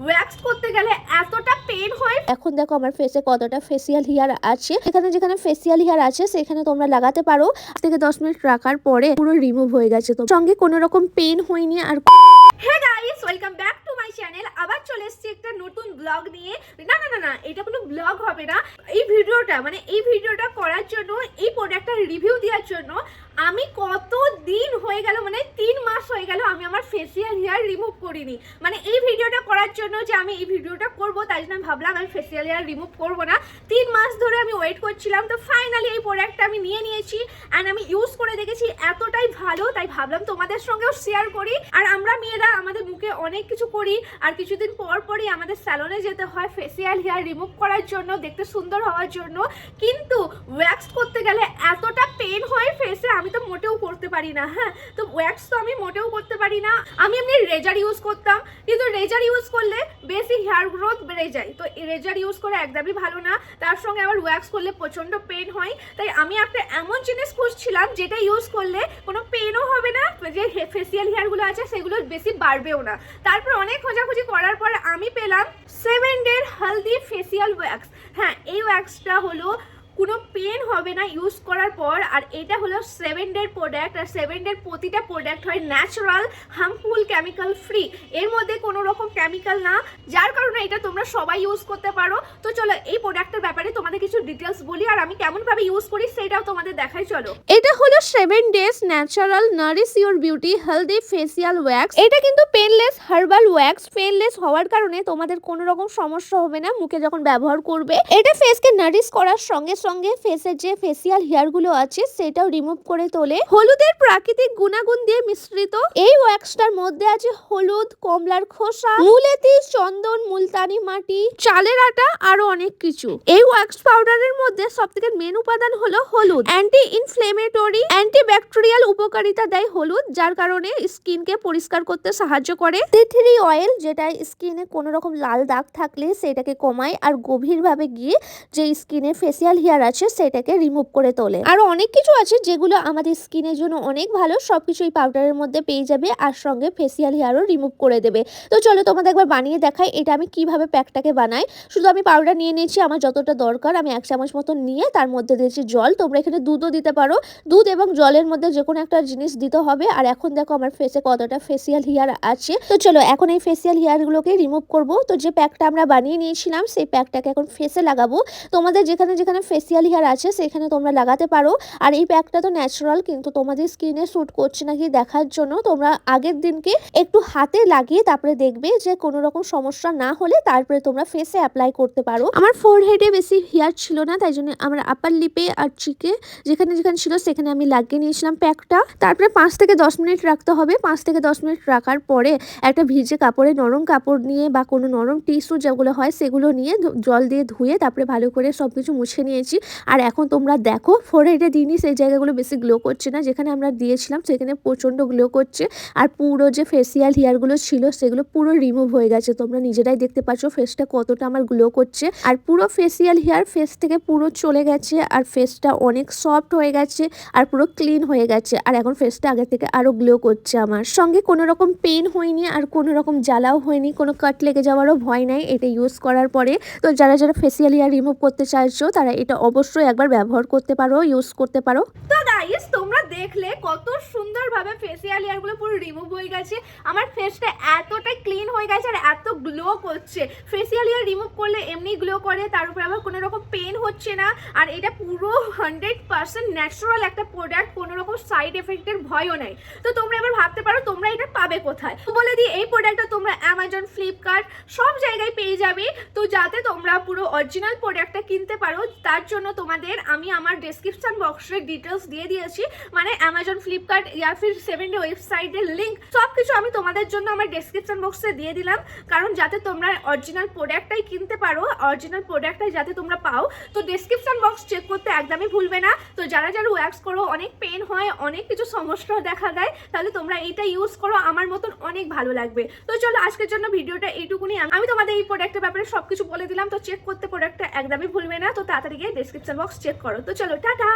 Wax করতে গেলে এতটা পেন হয়। এখন দেখো আমার ফেসে কতটা ফেসিয়াল হেয়ার আছে। যেখানে ফেসিয়াল হেয়ার আছে সেখানে তোমরা লাগাতে পারো। 10 মিনিট রাখার পরে পুরো রিমুভ হয়ে গেছে, তো সঙ্গে কোনো রকম পেন হয়নি। আর hey guys, welcome back to my channel. আবার চলে এসেছি একটা নতুন ব্লগ নিয়ে। না, এটা কোনো ব্লগ হবে না। এই ভিডিওটা করার জন্য, এই প্রোডাক্টটার রিভিউ দেওয়ার জন্য আমি কত দিন হয়ে গেল, 3 মাস হয়ে গেল আমি আমার ফেসিয়াল হেয়ার রিমুভ করিনি। এই ভিডিওটা করার জন্য যে আমি এই ভিডিওটা করব, তাই জন্য আমি ভাবলাম আমি ফেসিয়াল হেয়ার রিমুভ করব না। 3 মাস ধরে আমি ওয়েট করছিলাম, তো ফাইনালি এই প্রোডাক্টটা আমি নিয়ে নিয়েছি অ্যান্ড আমি ইউজ করে দেখেছি এতটাই ভালো, তাই ভাবলাম তোমাদের সঙ্গেও শেয়ার করি। আর আমরা মেয়েরা আমাদের মুখে অনেক কিছু করি, আর কিছুদিন পর পরই আমাদের স্যালনে যেতে হয় ফেসিয়াল হেয়ার রিমুভ করার জন্য, দেখতে সুন্দর হওয়ার জন্য। কিন্তু ওয়্যাক্স করতে গেলে এতটা পেন হয় ফেসে, আমি তো মোটেও করতে পারি না। তো ওয়্যাক্স তো আমি মোটেও করতে পারি না। আমি এমনি রেজার ইউজ করতাম, কিন্তু রেজার ইউজ করলে বেশি হেয়ার গ্রোথ বেড়ে যায়, তো রেজার ইউজ করে একদমই ভালো না। তার সঙ্গে আবার ওয়্যাক্স করলে প্রচণ্ড পেন হয়, তাই আমি একটা এমন জিনিস খুঁজছিলাম যেটা ইউজ করলে কোনো পেনও হবে না, যে ফেসিয়াল হেয়ারগুলো আছে সেগুলো বেশি বাড়বেও না। তারপর অনেক খোঁজাখুঁজি করার পর আমি পেলাম 7 ডের হেলদি ফেসিয়াল ওয়্যাক্স। এই ওয়্যাক্সটা হলো কোনো পেন হবে না ইউজ করার পর। আর এটা হলো 7 ডের প্রোডাক্ট, আর 7 ডের প্রতিটা প্রোডাক্ট হয় ন্যাচারাল, হার্মফুল, কেমিক্যাল ফ্রি। এর মধ্যে কোনো রকম কেমিক্যাল না, যার কারণে এটা তোমরা সবাই ইউজ করতে পারো। তো চলো এই প্রোডাক্টের ব্যাপারে তোমাদের কিছু ডিটেলস বলি, আর আমি কেমনভাবে ইউজ করি সেটাও তোমাদের দেখাই। চলো, এটা হলো 7 days natural Nourish your beauty healthy facial wax. এটা কিন্তু পেনলেস হার্বাল ওয়্যাক্স। পেনলেস হওয়ার কারণে তোমাদের কোনো রকম সমস্যা হবে না মুখে যখন ব্যবহার করবে। এটা ফেসকে নারিশ করার সঙ্গে সঙ্গে ফেসের যে ফেসিয়াল হেয়ার গুলো আছে সেটাও রিমুভ করে তোলে। হলুদের প্রাকৃতিক গুণাগুণ দিয়ে মিশ্রিত এই ওয়্যাক্সটার মধ্যে আছে হলুদ, কমলার খোসা, মুলেতি, চন্দন, মুলতানি মাটি, চালের আটা, আরো অনেক কিছু। এই ওয়্যাক্স পাউডারের মধ্যে সবথেকে মেন উপাদান হলো হলুদ। অ্যান্টি ইনফ্লেমেটরি, অ্যান্টিব্যাকটেরিয়াল উপকারিতা দেয় হলুদ, যার কারণে স্কিনকে পরিষ্কার করতে সাহায্য করে। টি3 অয়েল, যেটা স্কিনে কোনো রকম লাল দাগ থাকলে সেটাকে কমায় আর গভীরভাবে গিয়ে যে স্কিনে ফেসিয়াল হেয়ার আছে সেটাকে রিমুভ করে তোলে। আরো অনেক কিছু আছে যেগুলো আমাদের স্কিনের জন্য অনেক ভালো, সবকিছু এই পাউডারের মধ্যে পেয়ে যাবে, আর সঙ্গে ফেসিয়াল হেয়ারও রিমুভ করে দেবে। তো চলো তোমাদের একবার বানিয়ে দেখাই এটা আমি কিভাবে প্যাকটাকে বানাই। শুধু আমি পাউডার নিয়ে নিয়েছি আমার যতটা দরকার, আমি 1 চামচ মতো নিয়ে তার মধ্যে দিয়েছি জল। তোমরা এখানে দুধও দিতে পারো, দুধ এবং জলের মধ্যে যে কোনো একটা জিনিস দিতে হবে। আর এখন দেখো আমার ফেসে কতটা ফেসিয়াল হেয়ার আছে। তো চলো এখন এই ফেসিয়াল হেয়ারগুলোকে রিমুভ করব। তো যে প্যাকটা আমরা বানিয়ে নিয়েছিলাম সেই প্যাকটাকে এখন ফেসে লাগাবো। তোমাদের যেখানে যেখানে ফেসিয়াল হেয়ার আছে সেখানে তোমরা লাগাতে পারো। আর এই প্যাকটা তো ন্যাচারাল, কিন্তু তোমাদের স্কিনে স্যুট করছে নাকি দেখার জন্য তোমরা আগের দিনকে একটু হাতে লাগিয়ে তারপরে দেখবে যে কোনো রকম সমস্যা না হলে তারপরে তোমরা ফেসে অ্যাপ্লাই করতে পারো। আমার ফোরহেডে বেশি হেয়ার ছিল না, তাই জন্য আমার আপার লিপে আর চিকে যেখানে যেখানে ছিল সেখানে আমি লাগিয়ে নিয়েছিলাম প্যাকটা। তারপরে 5 থেকে 10 মিনিট রাখতে হবে। 5 থেকে 10 মিনিট রাখার পরে একটা ভিজে কাপড়ে, নরম কাপড় নিয়ে বা কোনো নরম টিস্যু যেগুলো হয় সেগুলো নিয়ে জল দিয়ে ধুয়ে তারপরে ভালো করে সবকিছু মুছে নিয়েছি। আর এখন তোমরা দেখো ফোরহেডে দিইনি সেই জায়গাগুলো বেশি গ্লো করছে না, যেখানে আমরা দিয়েছিলাম সেখানে প্রচণ্ড গ্লো করছে। আর পুরো যে ফেসিয়াল হেয়ারগুলো ছিল সেগুলো পুরো রিমুভ হয়ে গেছে। তোমরা নিজেরাই দেখতে পাচ্ছ ফেসটা কতটা আমার গ্লো করছে। আর পুরো ফেসিয়াল হেয়ার ফেস থেকে পুরো চলে গেছে, আর ফেসটা অনেক সফট হয়ে গেছে আর পুরো ক্লিন হয়ে গেছে। আর এখন ফেসটা আগে থেকে আরো গ্লো করছে। আমার সঙ্গে কোনো রকম পেন হয়নি, আর কোনো রকম জ্বালাও হয়নি, কোনো কাট লেগে যাওয়ারও ভয় নাই এটা ইউজ করার পরে। তো যারা যারা ফেসিয়াল হেয়ার রিমুভ করতে চাইছো তারা এটা অবশ্যই একবার ব্যবহার করতে পারো, ইউজ করতে পারো। তো গাইস, তোমরা দেখলে কত সুন্দরভাবে ফেসিয়াল হেয়ারগুলো পুরো রিমুভ হয়ে গেছে। আমার ফেসটা এতটাই ক্লিন হয়ে গেছে আর এত গ্লো করছে। ফেসিয়াল হেয়ার রিমুভ করলে এমনি গ্লো করে, তার উপর আবার কোনো রকম পেন হচ্ছে না। আর এটা পুরো 100% ন্যাচারাল একটা প্রোডাক্ট, কোনো রকম সাইড এফেক্টের ভয়ও নেই। তো তোমরা এবার ভাবতে পারো তোমরা এটা পাবে কোথায়। তো বলে দিই এই প্রোডাক্টটা তোমরা অ্যামাজন, ফ্লিপকার্ট সব জায়গায় পেয়ে যাবে। তো যাতে তোমরা পুরো অরিজিনাল প্রোডাক্টটা কিনতে পারো তার জন্য তোমাদের আমি আমার ডেসক্রিপশন বক্সে ডিটেলস দিয়ে দিয়েছি, অ্যামাজন, ফ্লিপকার্ট ইয়া ফির 7 ডে ওয়েবসাইটের লিঙ্ক সবকিছু আমি তোমাদের জন্য আমার ডেসক্রিপশন বক্সে দিয়ে দিলাম, কারণ যাতে তোমরা অরিজিনাল প্রোডাক্টটাই কিনতে পারো, অরিজিনাল প্রোডাক্টটাই যাতে তোমরা পাও। তো ডেসক্রিপশন বক্স চেক করতে একদমই ভুলবে না। তো যারা যারা ওয়্যাক্স করো অনেক পেন হয়, অনেক কিছু সমস্যা দেখা দেয়, তাহলে তোমরা এইটা ইউজ করো, আমার মতন অনেক ভালো লাগবে। তো চলো আজকের জন্য ভিডিওটা এইটুকুনি। আমি তোমাদের এই প্রোডাক্টের ব্যাপারে সবকিছু বলে দিলাম, তো চেক করতে প্রোডাক্টটা একদমই ভুলবে না। তো তাড়াতাড়ি গিয়ে ডেসক্রিপশন বক্স চেক করো। তো চলো টাটা।